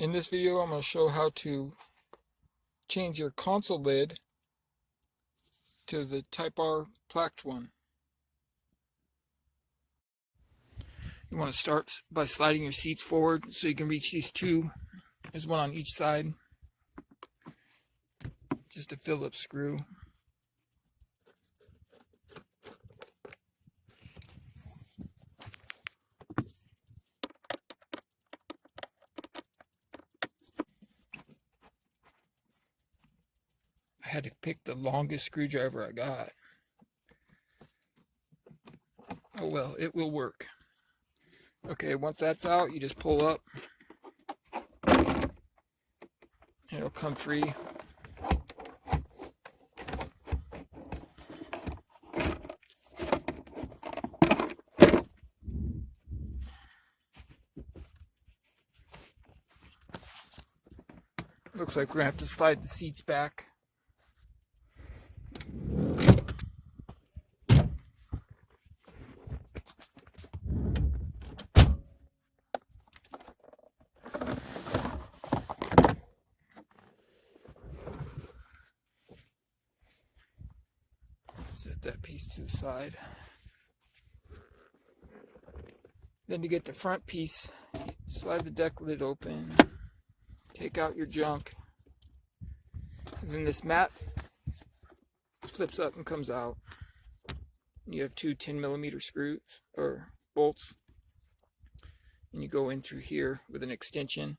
In this video, I'm going to show how to change your console lid to the Type R plaqued one. You want to start by sliding your seats forward so you can reach these two. There's one on each side. Just a Phillips screw. I had to pick the longest screwdriver I got. Oh well, it will work. Okay, once that's out, you just pull up and it'll come free. Looks like we're gonna have to slide the seats back. Set that piece to the side. Then to get the front piece, slide the deck lid open, take out your junk, and then this mat flips up and comes out. You have two 10mm screws or bolts, and you go in through here with an extension.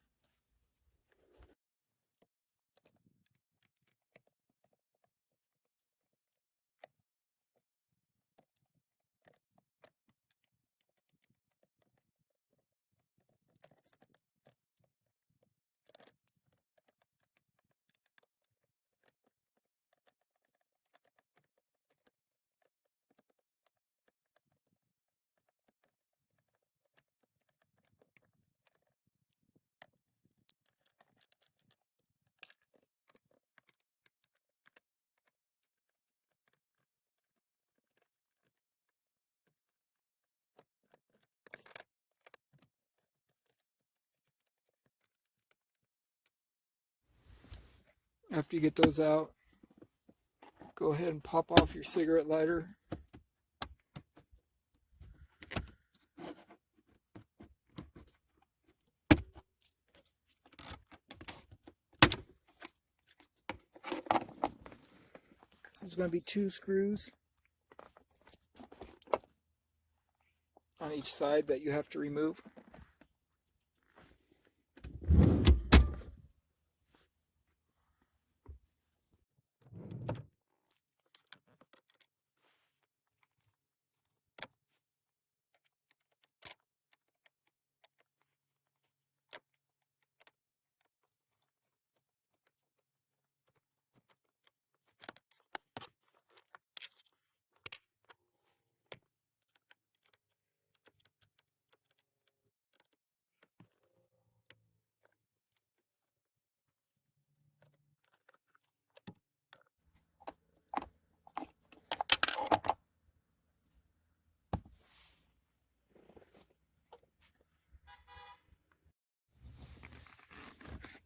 After you get those out, go ahead and pop off your cigarette lighter. There's going to be two screws on each side that you have to remove.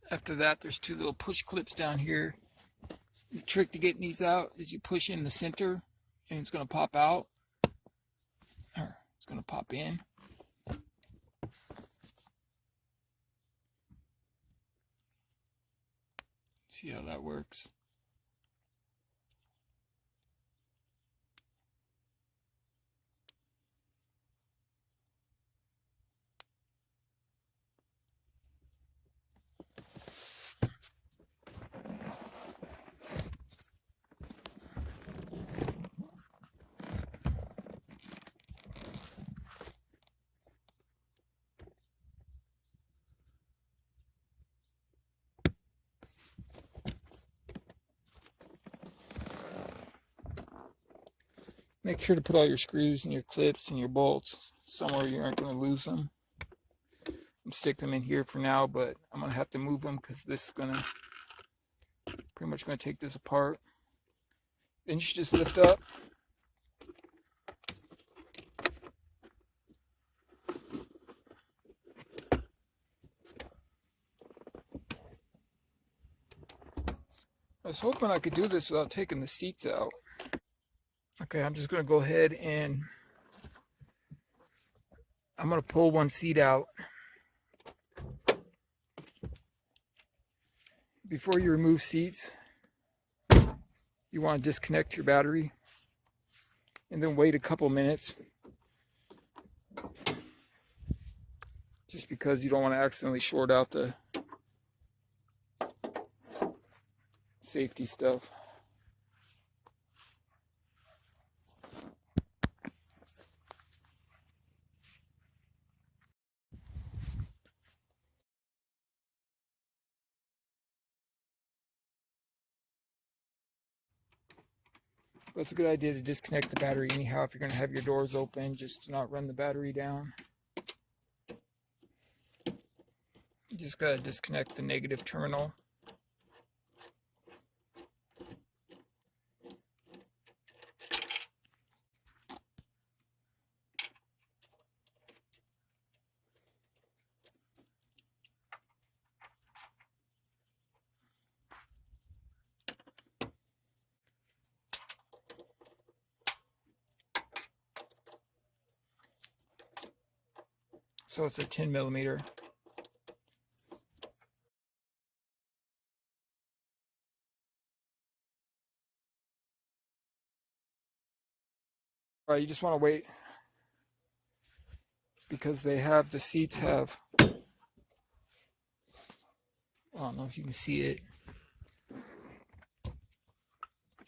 After that, there's two little push clips down here. The trick to getting these out is you push in the center and it's going to pop out, or it's going to pop in. See how that works? Make sure to put all your screws and your clips and your bolts somewhere you aren't going to lose them. I'm stick them in here for now, but I'm going to have to move them because this is going to pretty much going to take this apart. Then you should just lift up. I was hoping I could do this without taking the seats out. Okay, I'm just going to go ahead and I'm going to pull one seat out. Before you remove seats, you want to disconnect your battery and then wait a couple minutes, just because you don't want to accidentally short out the safety stuff. But it's a good idea to disconnect the battery anyhow if you're going to have your doors open, just to not run the battery down. You just got to disconnect the negative terminal. So it's a 10mm. All right, you just want to wait, because they have, the seats have, I don't know if you can see it.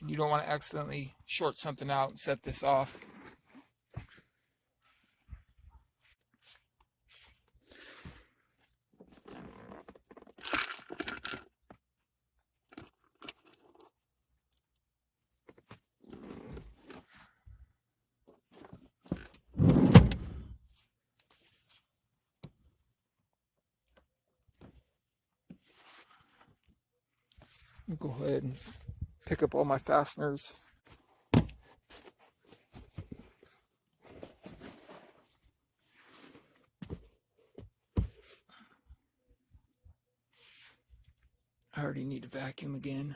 You don't want to accidentally short something out and set this off. I'll go ahead and pick up all my fasteners. I already need to vacuum again.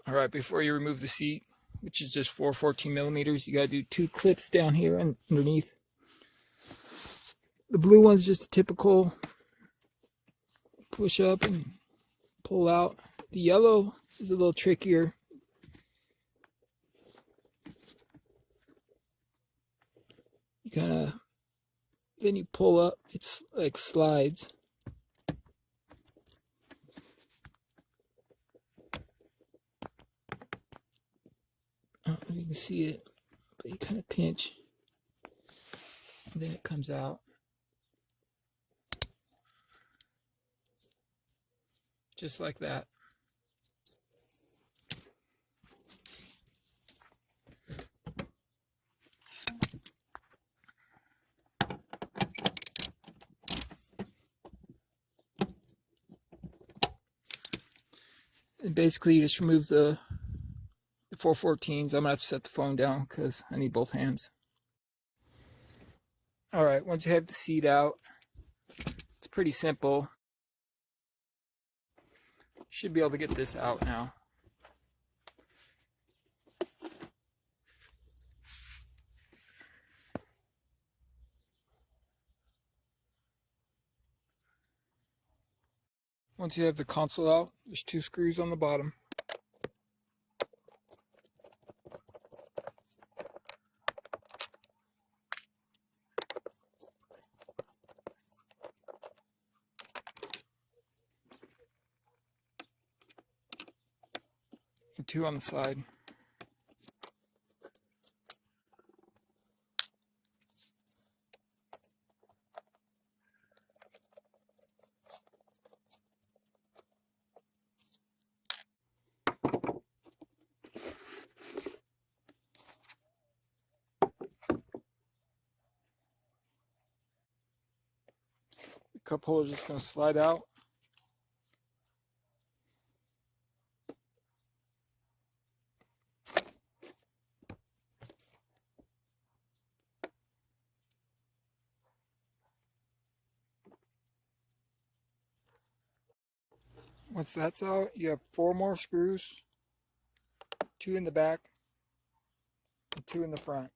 All right, before you remove the seat, which is just 4 14mm, you got to do 2 clips down here and underneath. The blue one's just a typical push up and pull out. The yellow is a little trickier. You kind of, then you pull up, it's like slides. I don't know if you can see it, but you kind of pinch, and then it comes out. Just like that. And basically you just remove the 414s. I'm gonna have to set the phone down because I need both hands. All right, once you have the seat out, it's pretty simple. You should be able to get this out now. Once you have the console out, there's 2 screws on the bottom. And 2 on the side. The cup holder is just going to slide out. Once that's out, you have 4 more screws, 2 in the back and 2 in the front.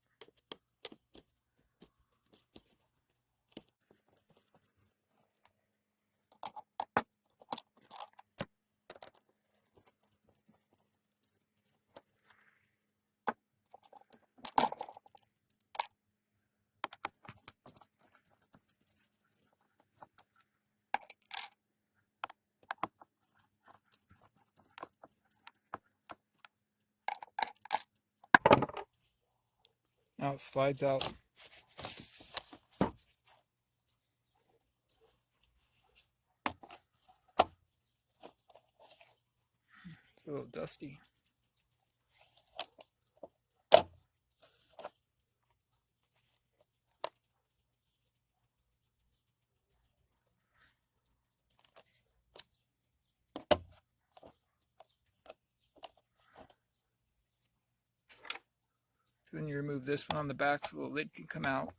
Now it slides out. It's a little dusty. So then you remove this one on the back so the lid can come out.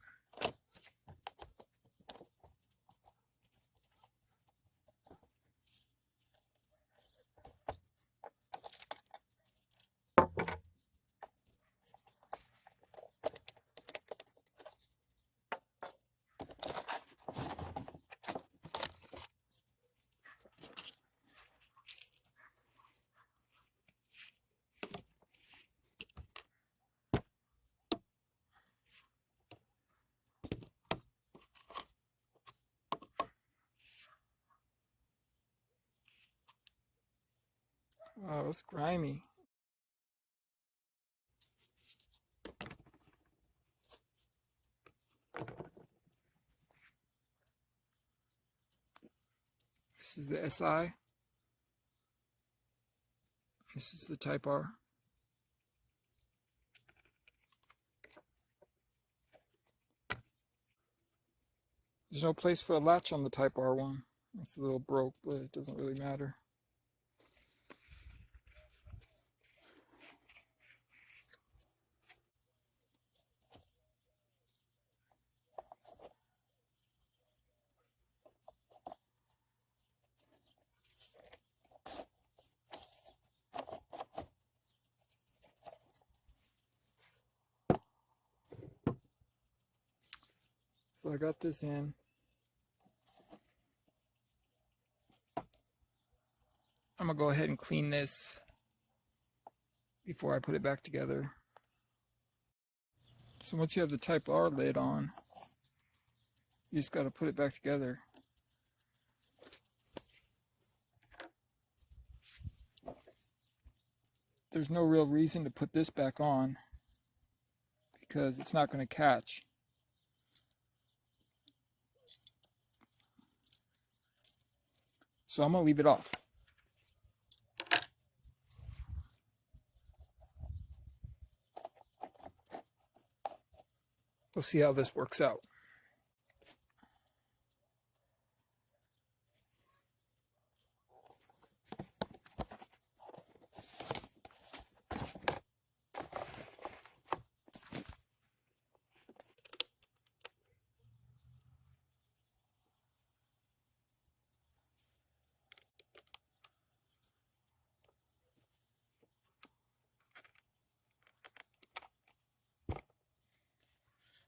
Wow, it's grimy. This is the SI. This is the Type R. There's no place for a latch on the Type R one. It's a little broke, but it doesn't really matter. So I got this in. I'm gonna go ahead and clean this before I put it back together. So once you have the Type R lid on, you just gotta put it back together. There's no real reason to put this back on because it's not gonna catch. So I'm gonna leave it off. We'll see how this works out.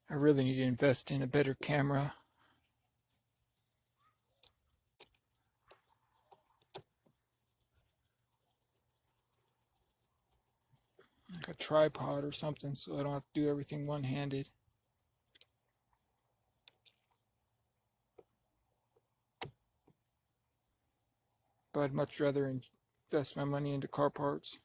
I really need to invest in a better camera. Like a tripod or something so I don't have to do everything one-handed. But I'd much rather invest my money into car parts.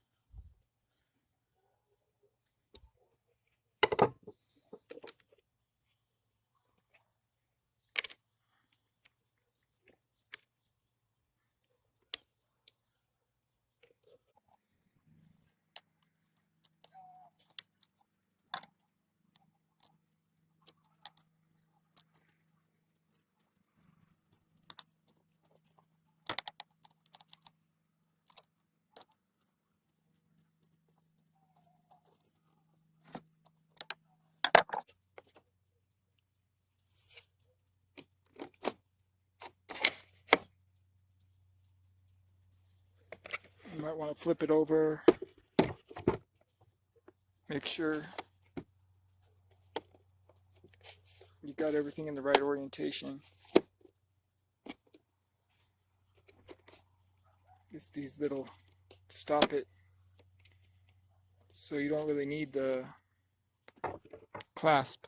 might want to flip it over, make sure you got everything in the right orientation. It's these little stop it, so you don't really need the clasp.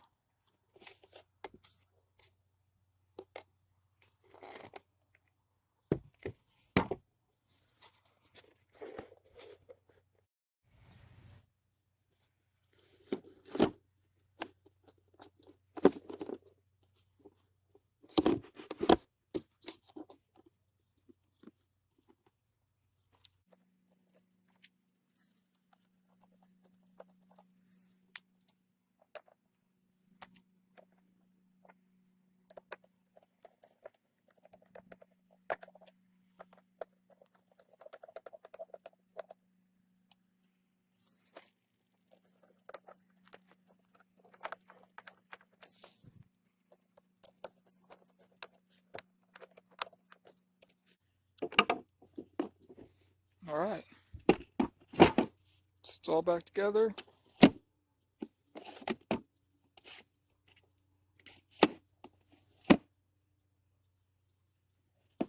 All right, so it's all back together.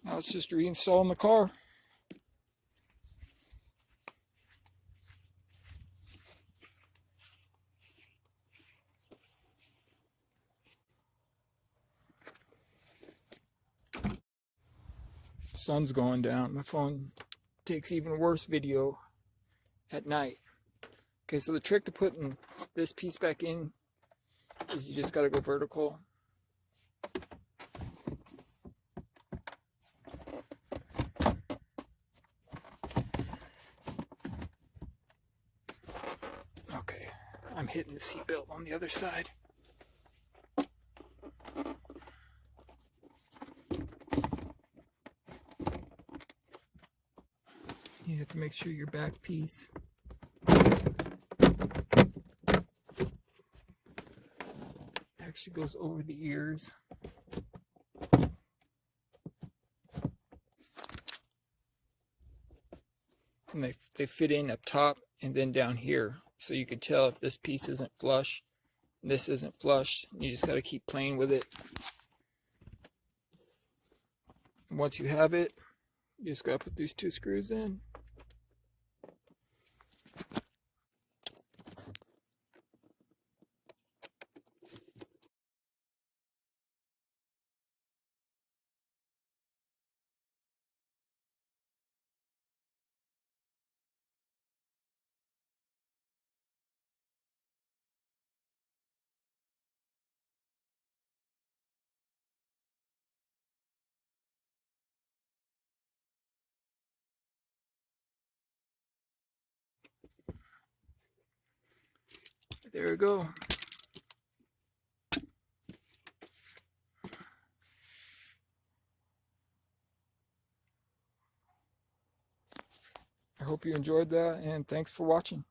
Now it's just reinstalling the car. Sun's going down. My phone takes even worse video at night. Okay, so the trick to putting this piece back in is you just got to go vertical. Okay, I'm hitting the seatbelt on the other side. You have to make sure your back piece actually goes over the ears. And they fit in up top and then down here. So you can tell if this piece isn't flush, and this isn't flush. You just got to keep playing with it. And once you have it, you just got to put these 2 screws in. There we go. I hope you enjoyed that, and thanks for watching.